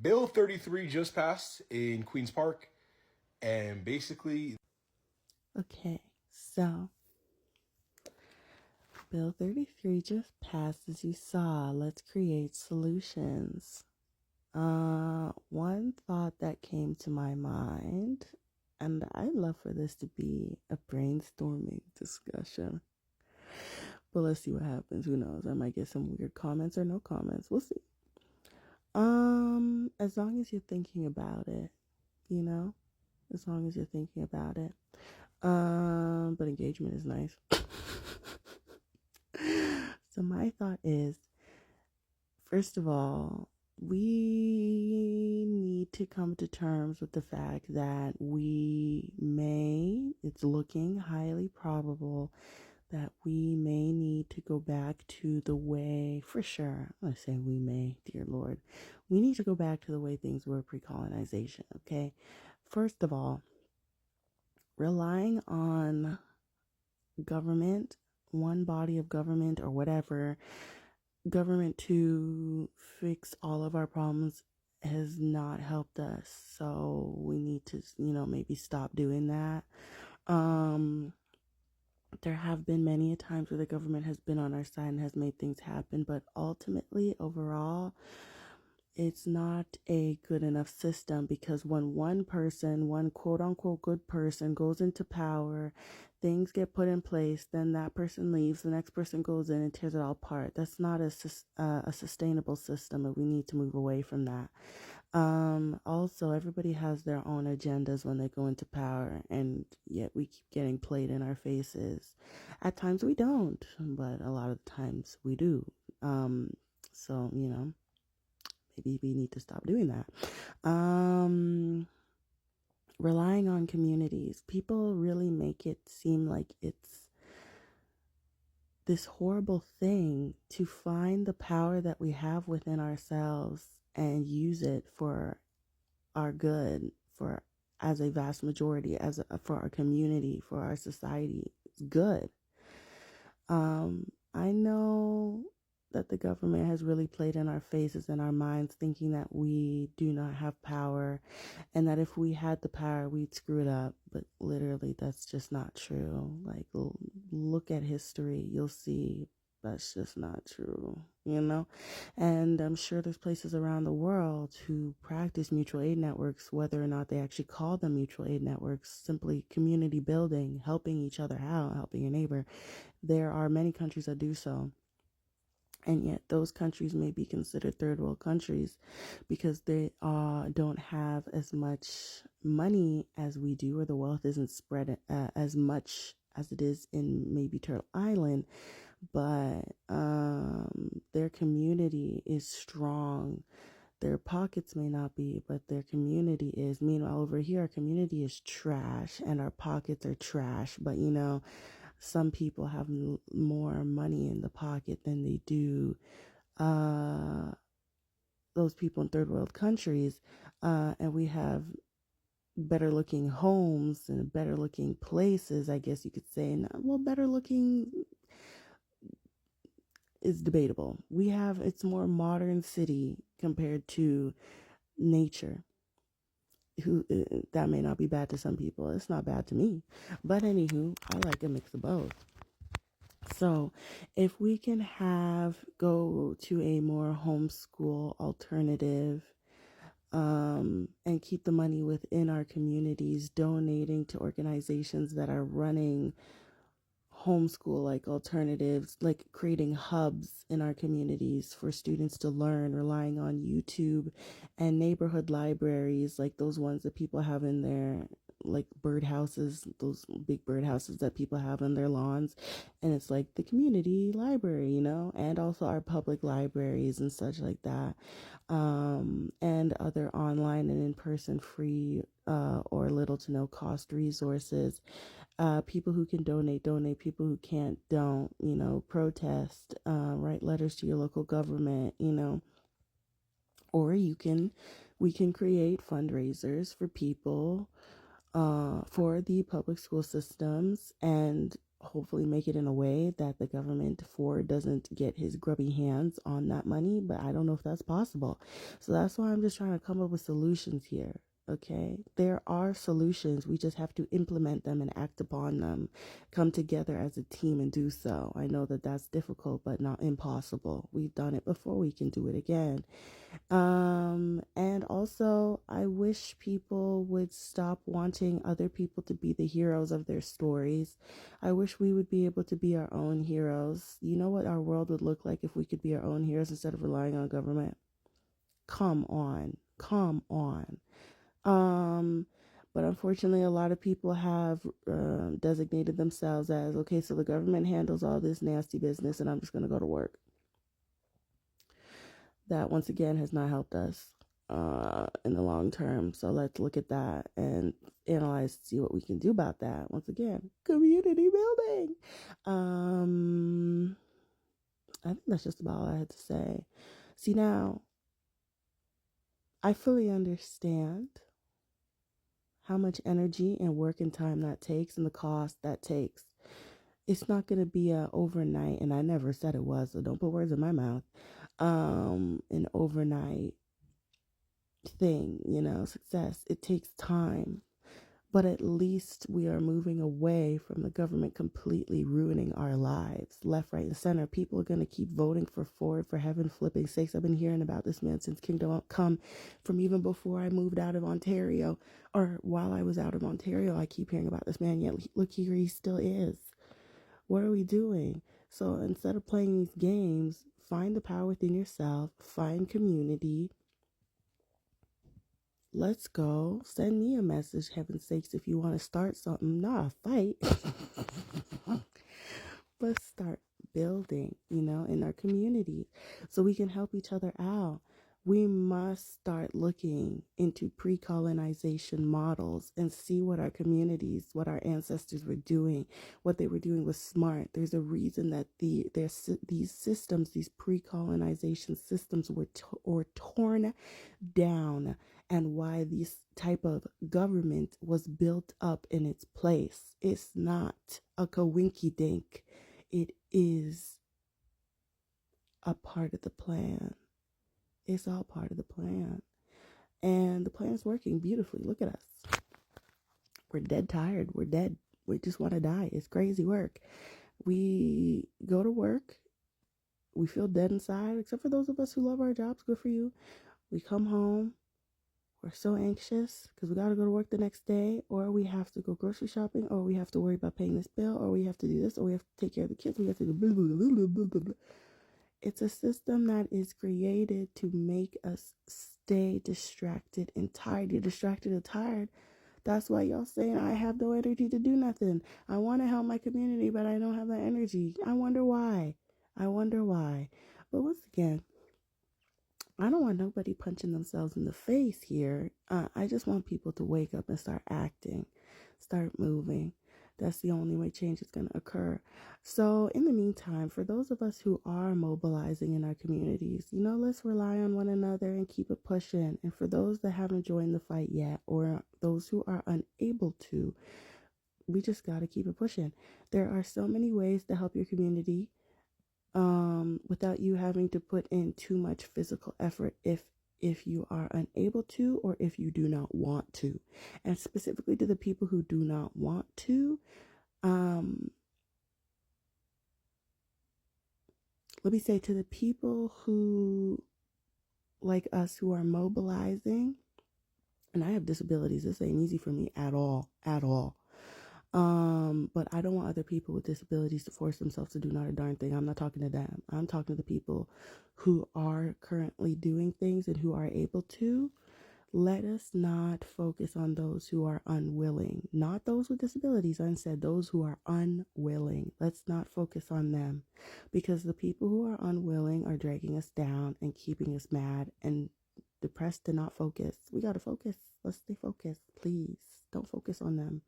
Bill 33 just passed in Queen's Park, and basically, Okay, so Bill 33 just passed, as you saw. Let's create solutions. One thought that came to my mind, and I'd love for this to be a brainstorming discussion, but let's see what happens. Who knows? I might get some weird comments or no comments. We'll see. As long as you're thinking about it, you know, as long as you're thinking about it. But engagement is nice. So my thought is, first of all, we need to come to terms with the fact that it's looking highly probable that we may need to go back to the way, for sure, I say we may, dear Lord, we need to go back to the way things were pre-colonization, okay? First of all, relying on government, one body of government or whatever, government to fix all of our problems has not helped us. So we need to, maybe stop doing that. There have been many a times where the government has been on our side and has made things happen, but ultimately, overall, it's not a good enough system, because when one person, one quote unquote good person, goes into power, things get put in place, then that person leaves, the next person goes in and tears it all apart. That's not a sustainable system, and we need to move away from that. Also, everybody has their own agendas when they go into power, and yet we keep getting played in our faces. At times we don't, but a lot of the times we do. So, maybe we need to stop doing that. Relying on communities. People really make it seem like it's this horrible thing to find the power that we have within ourselves and use it for our good, for as a vast majority, for our community, for our society. It's good. I know that the government has really played in our faces and our minds, thinking that we do not have power and that if we had the power, we'd screw it up. But literally, that's just not true. Like, look at history, you'll see that's just not true, And I'm sure there's places around the world who practice mutual aid networks, whether or not they actually call them mutual aid networks, simply community building, helping each other out, helping your neighbor. There are many countries that do so. And yet those countries may be considered third world countries because they don't have as much money as we do, or the wealth isn't spread as much as it is in maybe Turtle Island. But their community is strong. Their pockets may not be, but their community is. Meanwhile, over here, our community is trash and our pockets are trash. But, some people have more money in the pocket than they do those people in third world countries. And we have better looking homes and better looking places, I guess you could say. And, well, better looking is debatable. It's more modern city compared to nature. That may not be bad to some people. It's not bad to me. But anywho, I like a mix of both. So if we can go to a more homeschool alternative, and keep the money within our communities, donating to organizations that are running homeschool like alternatives, like creating hubs in our communities for students to learn, relying on YouTube and neighborhood libraries like those ones that people have in their, like birdhouses, those big birdhouses that people have on their lawns. And it's like the community library, and also our public libraries and such like that. And other online and in-person free or little to no cost resources. People who can donate, people who can't, don't, protest, write letters to your local government, or we can create fundraisers for people, for the public school systems, and hopefully make it in a way that the government Ford doesn't get his grubby hands on that money, but I don't know if that's possible. So that's why I'm just trying to come up with solutions here. Okay, there are solutions. We just have to implement them and act upon them, come together as a team and do so. I know that that's difficult, but not impossible. We've done it before, we can do it again. And also, I wish people would stop wanting other people to be the heroes of their stories. I wish we would be able to be our own heroes. You know what our world would look like if we could be our own heroes instead of relying on government? Come on. Come on. But unfortunately, a lot of people have designated themselves as, okay, so the government handles all this nasty business and I'm just going to go to work. That once again has not helped us in the long term. So let's look at that and analyze, see what we can do about that. Once again, community building. I think that's just about all I had to say. See, now I fully understand how much energy and work and time that takes and the cost that takes. It's not going to be a overnight, and I never said it was, so don't put words in my mouth. An overnight thing, success. It takes time, but at least we are moving away from the government completely ruining our lives, left, right, and center. People are going to keep voting for Ford, for heaven flipping sakes. I've been hearing about this man since Kingdom Come, from even before I moved out of Ontario, or while I was out of Ontario. I keep hearing about this man, yet look here, he still is. What are we doing? So instead of playing these games, find the power within yourself, find community. Let's go. Send me a message, heaven's sakes, if you want to start something, not a fight. But start building, in our community so we can help each other out. We must start looking into pre-colonization models and see what our communities, what our ancestors were doing. What they were doing was smart. There's a reason that these systems, these pre-colonization systems were torn down, and why this type of government was built up in its place. It's not a coinky dink. It is a part of the plan. It's all part of the plan. And the plan is working beautifully. Look at us. We're dead tired. We're dead. We just want to die. It's crazy work. We go to work. We feel dead inside, except for those of us who love our jobs. Good for you. We come home. We're so anxious because we got to go to work the next day, or we have to go grocery shopping, or we have to worry about paying this bill, or we have to do this, or we have to take care of the kids. We have to do blah, blah, blah, blah, blah, blah. It's a system that is created to make us stay distracted and tired. You're distracted and tired. That's why y'all saying, I have no energy to do nothing. I want to help my community, but I don't have that energy. I wonder why. But once again, I don't want nobody punching themselves in the face here. I just want people to wake up and start acting, start moving. That's the only way change is going to occur. So in the meantime, for those of us who are mobilizing in our communities, let's rely on one another and keep it pushing. And for those that haven't joined the fight yet, or those who are unable to, we just got to keep it pushing. There are so many ways to help your community without you having to put in too much physical effort if you are unable to, or if you do not want to. And specifically to the people who do not want to, let me say, to the people who, like us, who are mobilizing, and I have disabilities, this ain't easy for me at all. But I don't want other people with disabilities to force themselves to do not a darn thing. I'm not talking to them. I'm talking to the people who are currently doing things and who are able to. Let us not focus on those who are unwilling, not those with disabilities. I said those who are unwilling. Let's not focus on them, because the people who are unwilling are dragging us down and keeping us mad and depressed to not focus. We got to focus. Let's stay focused, please. Don't focus on them.